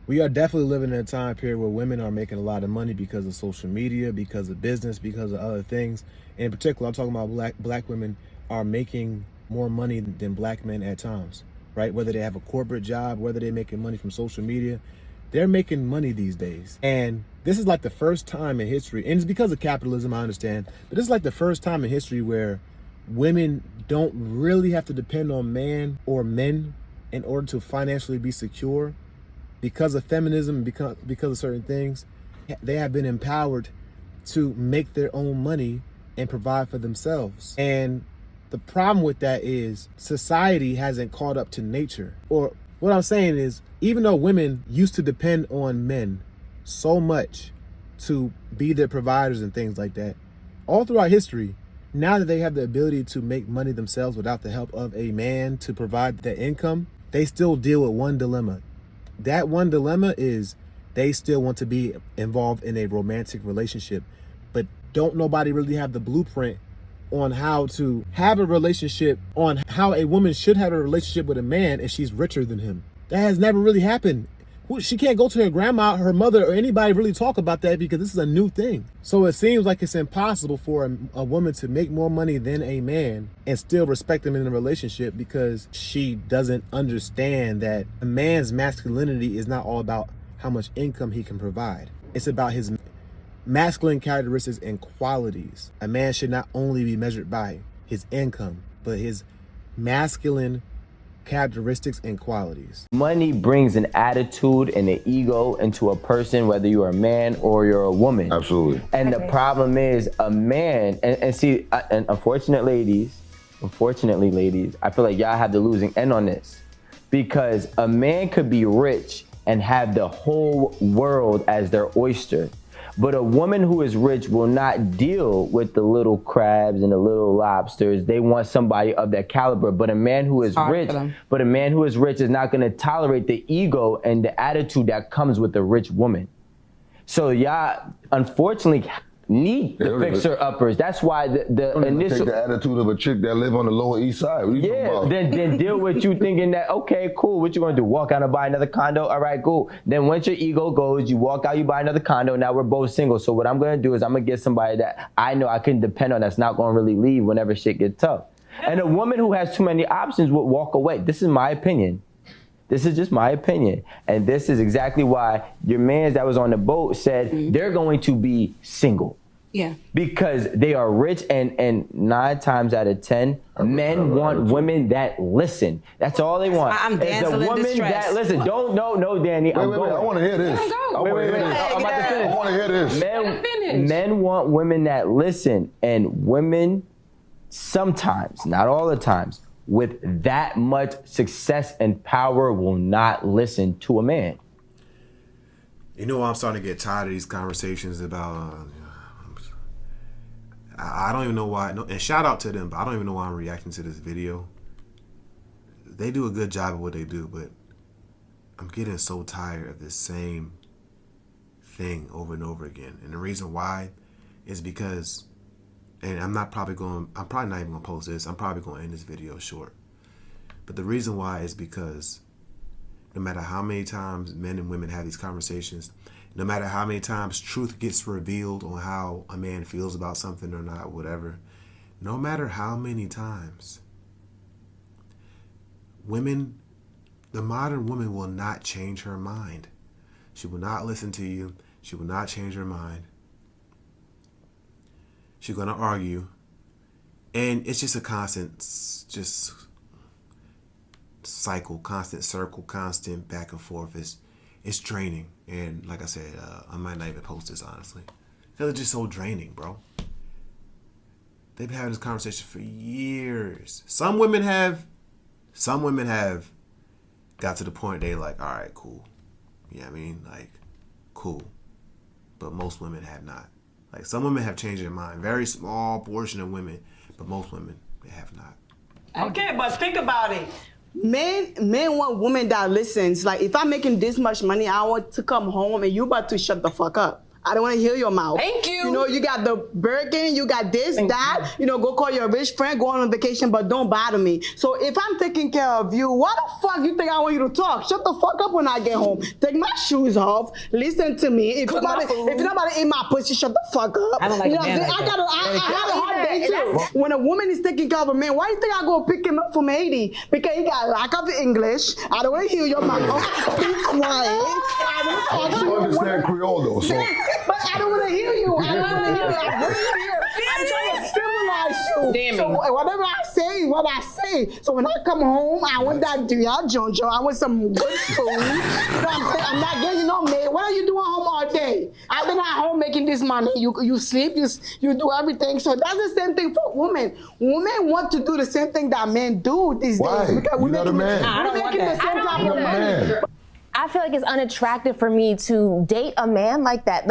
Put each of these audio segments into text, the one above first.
We are definitely living in a time period where women are making a lot of money because of social media, because of business, because of other things. And in particular, I'm talking about black women are making more money than black men at times, right? Whether they have a corporate job, whether they're making money from social media, they're making money these days. And this is like the first time in history, and it's because of capitalism, I understand, but this is like the first time in history where women don't really have to depend on man or men in order to financially be secure. Because of feminism, because of certain things, they have been empowered to make their own money and provide for themselves. And the problem with that is society hasn't caught up to nature. Or what I'm saying is, even though women used to depend on men so much to be their providers and things like that, all throughout history, now that they have the ability to make money themselves without the help of a man to provide that income, they still deal with one dilemma. That one dilemma is they still want to be involved in a romantic relationship, but don't nobody really have the blueprint on how to have a relationship, on how a woman should have a relationship with a man if she's richer than him. That has never really happened. She can't go to her grandma, her mother, or anybody really talk about that because this is a new thing. So it seems like it's impossible for a woman to make more money than a man and still respect him in a relationship because she doesn't understand that a man's masculinity is not all about how much income he can provide. It's about his masculine characteristics and qualities. A man should not only be measured by his income, but his masculine characteristics and qualities. Money brings an attitude and an ego into a person, whether you're a man or you're a woman. Absolutely. And the problem is a man, and see, and unfortunately ladies, I feel like y'all have the losing end on this. Because a man could be rich and have the whole world as their oyster. But a woman who is rich will not deal with the little crabs and the little lobsters. They want somebody of that caliber. But a man who is rich, is not going to tolerate the ego and the attitude that comes with a rich woman. So y'all, unfortunately, need the fixer-uppers. That's why the initial... Take the attitude of a chick that live on the Lower East Side. What are you talking about? Then deal with you thinking that, okay, cool, what you gonna do? Walk out and buy another condo? All right, cool. Then once your ego goes, you walk out, you buy another condo, now we're both single. So what I'm gonna do is I'm gonna get somebody that I know I can depend on that's not gonna really leave whenever shit gets tough. And a woman who has too many options would walk away. This is my opinion. This is just my opinion. And this is exactly why your man that was on the boat said they're going to be single. Yeah. Because they are rich, and 9 times out of 10, men want women that listen. That's all they want. I'm dancing in distress. That listen. No, Danny. Wait, I want to hear this. Wait. I'm about to finish. I want to hear this. Men want women that listen, and women sometimes, not all the times, with that much success and power will not listen to a man. You know, I'm starting to get tired of these conversations about... I don't even know why, and shout out to them, but I don't even know why I'm reacting to this video. They do a good job of what they do, but I'm getting so tired of this same thing over and over again. And the reason why is because, and I'm probably not even gonna post this, I'm probably gonna end this video short. But the reason why is because no matter how many times men and women have these conversations, no matter how many times truth gets revealed on how a man feels about something or not, whatever, no matter how many times, the modern woman will not change her mind. She will not listen to you. She will not change her mind. She's going to argue. And it's just a constant, cycle, constant circle, constant back and forth. It's draining. And like I said, I might not even post this, honestly. Because it's just so draining, bro. They've been having this conversation for years. Some women have got to the point they like, all right, cool. You know what I mean? Like, cool. But most women have not. Like, some women have changed their mind. Very small portion of women. But most women, they have not. Okay, but think about it. Men want women that listens. Like, if I'm making this much money, I want to come home and you about to shut the fuck up. I don't want to hear your mouth. Thank you. You know, you got the Birkin, you got this, that. You know, go call your rich friend, go on vacation, but don't bother me. So if I'm taking care of you, what the fuck you think I want you to talk? Shut the fuck up when I get home. Take my shoes off. Listen to me. If nobody in my pussy, shut the fuck up. I don't like you a know man what I'm saying? like I have a hard day too. When a woman is taking care of a man, why do you think I go pick him up from Haiti? Because he got lack of English. I don't want to hear your mouth. Be quiet. I I understand Creole though, so. but I don't want to hear you. I don't want to hear you. I'm trying to civilize you. Damn so whatever I say is what I say. So when I come home, I want that Jojo. I want some good food. You know what I'm saying? I'm not getting no maid. What are you doing home all day? I've been at home making this money. You sleep, you do everything. So that's the same thing for women. Women want to do the same thing that men do these days. Because You're not a man. We're making the same type of money. I feel like it's unattractive for me to date a man like that.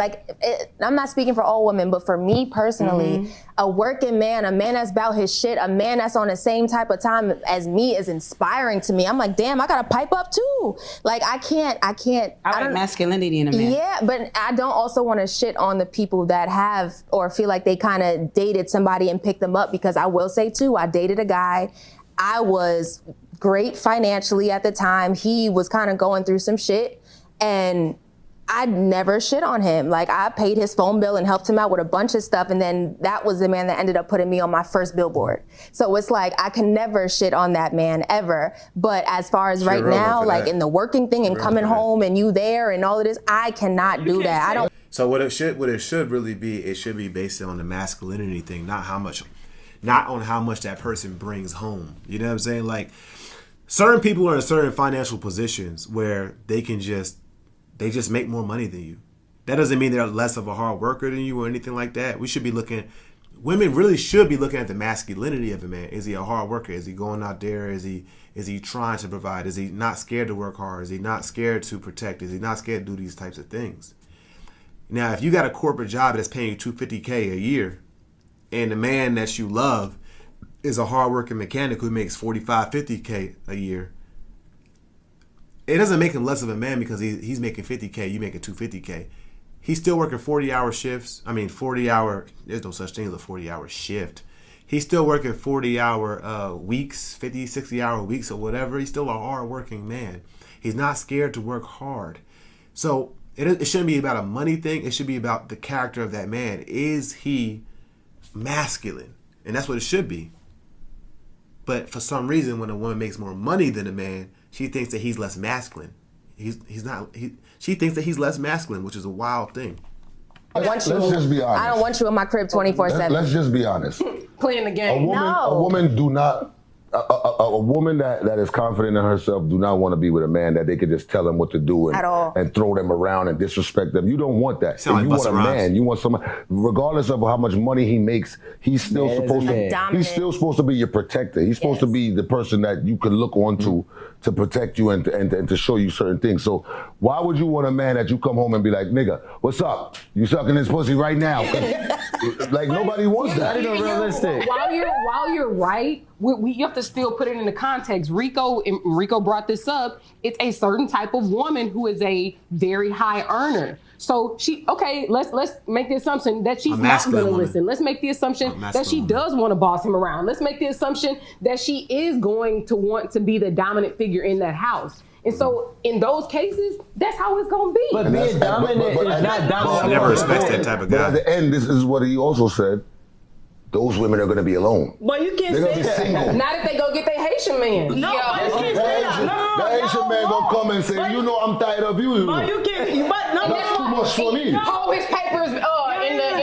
I'm not speaking for all women, but for me personally, a working man, a man that's about his shit, a man that's on the same type of time as me is inspiring to me. I'm like, damn, I gotta pipe up too. Like, I can't. I like masculinity in a man. Yeah, but I don't also want to shit on the people that have or feel like they kind of dated somebody and picked them up, because I will say too, I dated a guy. I was great financially at the time. He was kind of going through some shit, and I never shit on him. Like, I paid his phone bill and helped him out with a bunch of stuff, and then that was the man that ended up putting me on my first billboard. So it's like, I can never shit on that man ever. But as far as right now, like in the working thing and coming home and you there and all of this, I cannot do that. I don't. So what it should really be, it should be based on the masculinity thing, not on how much that person brings home. You know what I'm saying? Like, certain people are in certain financial positions where they just make more money than you. That doesn't mean they're less of a hard worker than you or anything like that. Women really should be looking at the masculinity of a man. Is he a hard worker? Is he going out there? Is he trying to provide? Is he not scared to work hard? Is he not scared to protect? Is he not scared to do these types of things? Now, if you got a corporate job that's paying you $250K a year, and the man that you love is a hardworking mechanic who makes $45, $50K a year, it doesn't make him less of a man because he's making $50K, you making $250K. He's still working 40-hour shifts. I mean, 40-hour, there's no such thing as a 40-hour shift. He's still working 40-hour weeks, 50, 60-hour weeks or whatever. He's still a hard-working man. He's not scared to work hard. So it shouldn't be about a money thing. It should be about the character of that man. Is he masculine? And that's what it should be. But for some reason, when a woman makes more money than a man, she thinks that he's less masculine. He's not. She thinks that he's less masculine, which is a wild thing. Let's just be honest. I don't want you in my crib 24/7. Let's just be honest. Playing the game. A woman do not. A woman that is confident in herself do not want to be with a man that they could just tell them what to do and throw them around and disrespect them. You don't want that. If you want a man, you want someone, regardless of how much money he makes, he's still he's still supposed to be your protector. He's supposed to be the person that you can look onto to protect you and to show you certain things. So why would you want a man that you come home and be like, nigga, what's up? You sucking this pussy right now? Like, nobody wants that. That isn't realistic. While you're right, you have to still put it into context. Rico brought this up. It's a certain type of woman who is a very high earner. So let's make the assumption that she's not going to listen. Let's make the assumption that she does want to boss him around. Let's make the assumption that she is going to want to be the dominant figure in that house. And so in those cases, that's how it's going to be. But being dominant is not dominant. She never respects that type of guy. But at the end, this is what he also said. Those women are going to be alone. But you can't They're say gonna be single. Not if they go get their Haitian man. No, but you can't say that. No, the Haitian man gonna come and say, I'm tired of you. But you can't. That's too much for me. Hold his papers in the.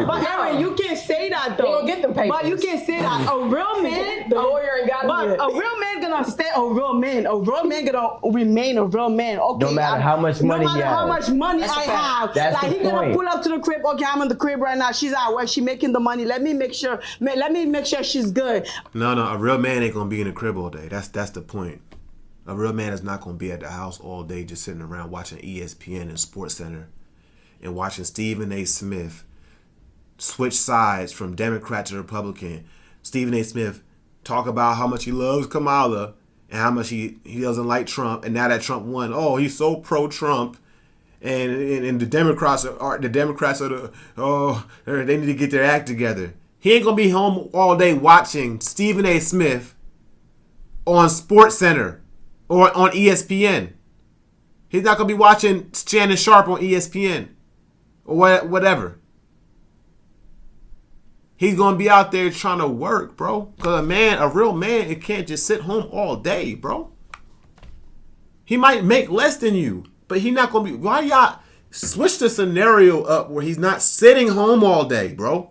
But Aaron, you can't say that though. They gonna get them papers. But you can't say that. A real man, the lawyer ain't got it. But a real man gonna stay a real man. A real man gonna remain a real man. Okay. No matter how much money I have. That's like the he gonna point. pull up to the crib. Okay, I'm in the crib right now. She's at work. She making the money. Let me make sure she's good. No, a real man ain't gonna be in the crib all day. That's the point. A real man is not gonna be at the house all day just sitting around watching ESPN and SportsCenter and watching Stephen A. Smith switch sides from Democrat to Republican. Stephen A. Smith talk about how much he loves Kamala and how much he doesn't like Trump, and now that Trump won, oh, he's so pro-Trump. and the Democrats are they need to get their act together. He ain't gonna be home all day watching Stephen A. Smith on Sports Center or on ESPN. He's not gonna be watching Shannon Sharp on ESPN or whatever. He's gonna be out there trying to work, bro. Cause a real man, it can't just sit home all day, bro. He might make less than you, but he's not gonna be. Why y'all switch the scenario up where he's not sitting home all day, bro?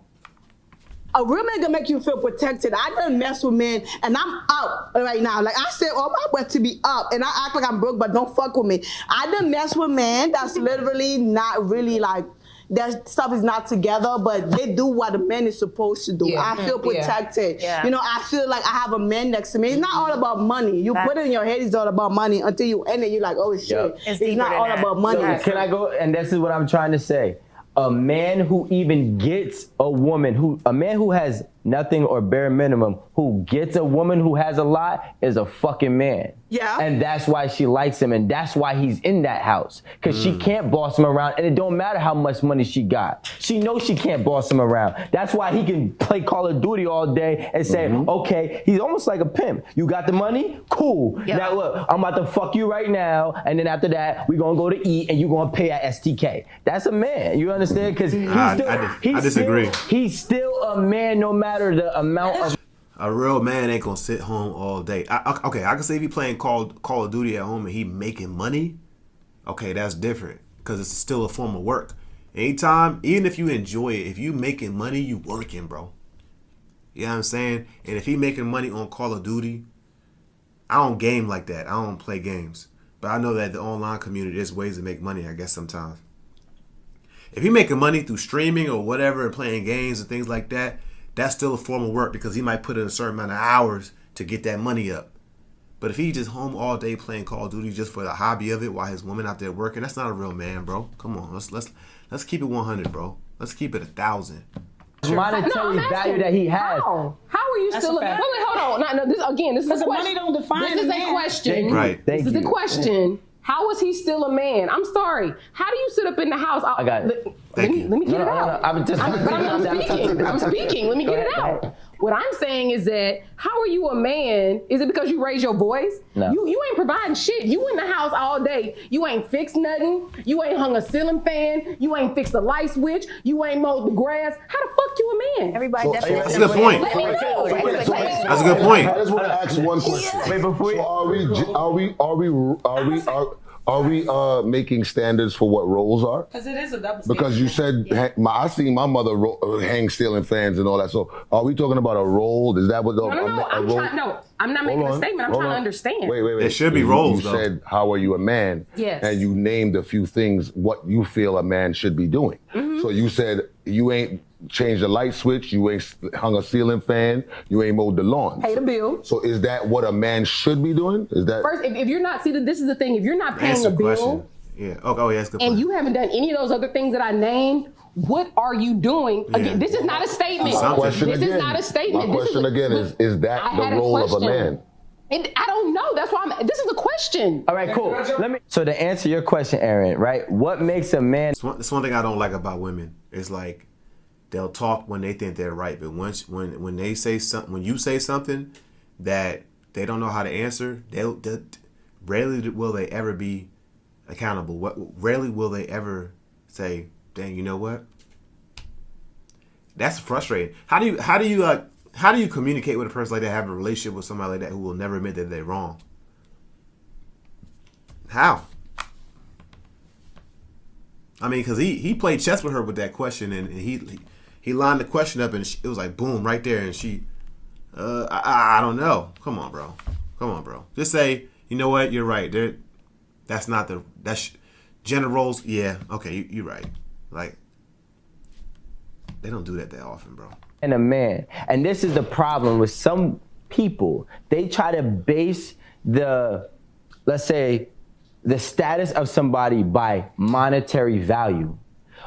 A real man gonna make you feel protected. I done mess with men, and I'm up right now. Like I said, all my breath to be up, and I act like I'm broke, but don't fuck with me. I done mess with men that's literally not really like. That stuff is not together, but they do what a man is supposed to do. Yeah. I feel protected. Yeah. You know, I feel like I have a man next to me. It's not all about money. You put it in your head, it's all about money until you end it. You're like, oh shit. Yep. It's not all about money. So can I go? And this is what I'm trying to say. A man who even gets a man who has nothing or bare minimum, who gets a woman who has a lot, is a fucking man. Yeah. And that's why she likes him, and that's why he's in that house. Because she can't boss him around, and it don't matter how much money she got. She knows she can't boss him around. That's why he can play Call of Duty all day and say, okay, he's almost like a pimp. You got the money? Cool. Yeah. Now look, I'm about to fuck you right now, and then after that, we're going to go to eat, and you're going to pay at STK. That's a man. You understand? Because I disagree. He's still a man no matter the amount of... A real man ain't gonna sit home all day. Okay, I can say if he playing Call of Duty at home and he making money, okay, that's different because it's still a form of work. Anytime, even if you enjoy it, if you making money, you working, bro. You know what I'm saying? And if he making money on Call of Duty, I don't game like that. I don't play games, but I know that the online community, there's ways to make money, I guess sometimes. If he making money through streaming or whatever and playing games and things like that, that's still a form of work because he might put in a certain amount of hours to get that money up. But if he just home all day playing Call of Duty just for the hobby of it while his woman out there working, that's not a real man, bro. Come on, let's keep it 100, bro. Let's keep it 1,000. Monetary value that he has. How are you still? Wait, hold on. No, this is a question. Money don't define This is a a man. question. Right. This is a question. How is he still a man? I'm sorry. How do you sit up in the house? I got it. Let me get it out. I'm speaking. I'm speaking. Let me get it out. What I'm saying is that how are you a man? Is it because you raise your voice? No. You ain't providing shit. You in the house all day. You ain't fixed nothing. You ain't hung a ceiling fan. You ain't fixed a light switch. You ain't mowed the grass. How the fuck you a man? Everybody That's a good point. Let me know. That's a good point. I just want to ask one question. Wait, before So are we making standards for what roles are? Because it is a double standard. Because you said, I seen my mother hang ceiling fans and all that. So are we talking about a role? Is that what the No, I'm not making a statement. I'm trying to understand. Wait. There should be roles, You though. said, how are you a man? Yes. And you named a few things, what you feel a man should be doing. So you said you ain't changed the light switch, you ain't hung a ceiling fan, you ain't mowed the lawn. Pay the bill. So is that what a man should be doing? Is that First, if you're not, this is the thing. If you're not paying Answer a the bill, question. Yeah. Oh, yeah, that's a good and point. you haven't done any of those other things that I named, what are you doing? Yeah. Again, this is not a statement. My question This is not a statement. My question again is that I the had a role of a question. man? And I don't know. That's why this is a question. All right, cool. So to answer your question, Aaron, right? What makes a man? That's one thing I don't like about women. It's like they'll talk when they think they're right, but when they say something, when you say something that they don't know how to answer, they'll rarely will they ever be accountable. Rarely will they ever say, "Dang, you know what?" That's frustrating. How do you communicate with a person like that, have a relationship with somebody like that who will never admit that they're wrong? How? I mean, because he played chess with her with that question, and he lined the question up, and it was like boom right there, and she, I don't know. Come on, bro. Just say, you know what, you're right. That's gender roles. Yeah, okay, you're right. Like they don't do that often, bro. And a man. And this is the problem with some people. They try to base let's say, the status of somebody by monetary value.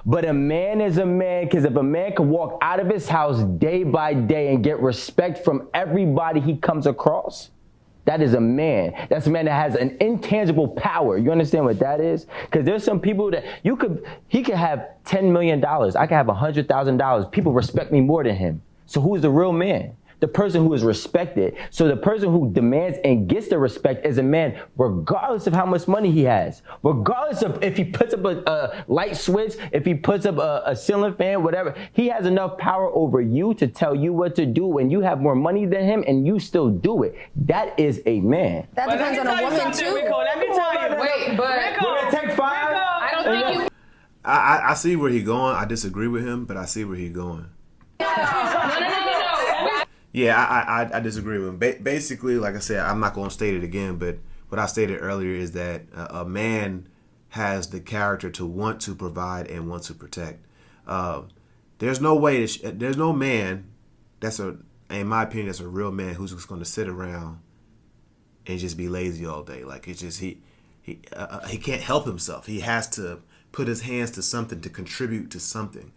But a man is a man because if a man can walk out of his house day by day and get respect from everybody he comes across, That is a man. That's a man that has an intangible power. You understand what that is? Because there's some people that he could have $10 million. I could have $100,000. People respect me more than him. So who is the real man? The person who is respected. So the person who demands and gets the respect is a man, regardless of how much money he has, regardless of if he puts up a light switch, if he puts up a ceiling fan, whatever. He has enough power over you to tell you what to do when you have more money than him and you still do it. That is a man. That depends on a woman too. Rico, let me tell you. Wait, but Rico, Take 5. I don't think you. I see where he's going. I disagree with him, but I see where he's going. No. Yeah, I disagree with him. Basically, like I said, I'm not going to state it again, but what I stated earlier is that a man has the character to want to provide and want to protect. There's no way, there's no man in my opinion, that's a real man who's just going to sit around and just be lazy all day. Like, it's just, he can't help himself. He has to put his hands to something to contribute to something.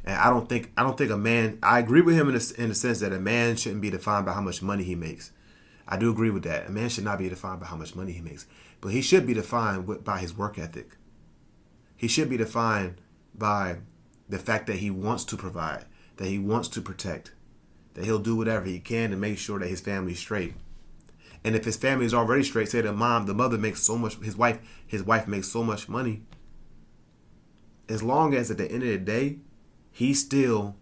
And I don't think a man. I agree with him in the sense that a man shouldn't be defined by how much money he makes. I do agree with that. A man should not be defined by how much money he makes, but he should be defined by his work ethic. He should be defined by the fact that he wants to provide, that he wants to protect, that he'll do whatever he can to make sure that his family's straight. And if his family is already straight, say the mother makes so much, his wife makes so much money. As long as at the end of the day, he still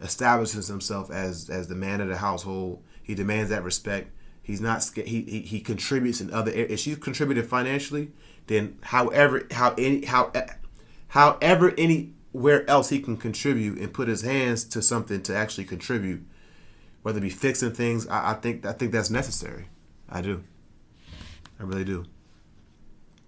establishes himself as the man of the household. He demands that respect. He's not scared. He contributes in other areas. If she's contributed financially, then however anywhere else he can contribute and put his hands to something to actually contribute, whether it be fixing things, I think that's necessary. I do. I really do.